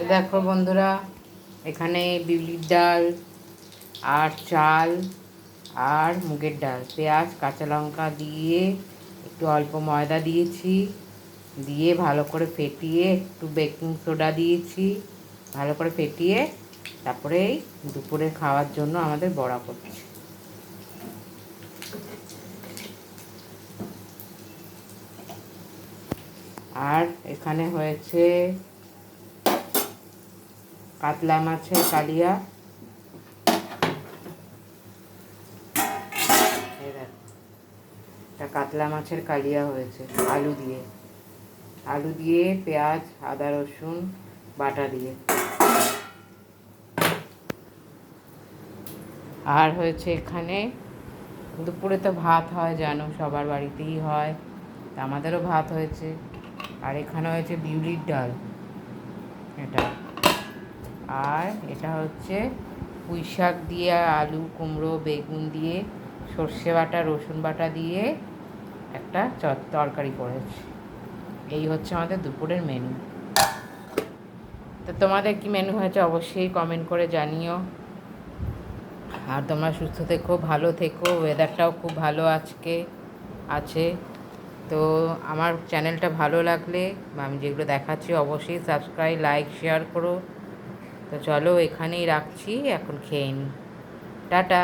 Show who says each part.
Speaker 1: দেখো বন্ধুরা, এখানে বিউলির ডাল আর চাল আর মুগের ডাল, পেঁয়াজ কাঁচা লঙ্কা দিয়ে একটু অল্প ময়দা দিয়েছি, দিয়ে ভালো করে ফেটিয়ে একটু বেকিং সোডা দিয়েছি, ভালো করে ফেটিয়ে তারপরে এই দুপুরে খাওয়ার জন্য আমাদের বড়া করছি। আর এখানে হয়েছে কাতলা মাছের কালিয়া, এটা কাতলা মাছের কালিয়া হয়েছে আলু দিয়ে পেঁয়াজ আদা রসুন বাটা দিয়ে। আর হয়েছে এখানে দুপুরে তো ভাত হয়, জানো সবার বাড়িতেই হয়, তা আমাদেরও ভাত হয়েছে। আর এখানে হয়েছে বিউলির ডাল, এটা। আর এটা হচ্ছে পুঁই শাক দিয়ে আলু কুমড়ো বেগুন দিয়ে সর্ষে বাটা রসুন বাটা দিয়ে একটা তরকারি করেছি। এই হচ্ছে আমাদের দুপুরের মেনু। তো তোমাদের কি মেনু হয়েছে অবশ্যই কমেন্ট করে জানিও। আর তোমরা সুস্থ থেকো, ভালো থেকো, ওয়েদারটাও খুব ভালো আজকে আছে। তো আমার চ্যানেলটা ভালো লাগলে আমি যেগুলো দেখাচ্ছি অবশ্যই সাবস্ক্রাইব লাইক শেয়ার করো। তো চলো এখানেই রাখছি, এখন খেয়ে নিই, টাটা।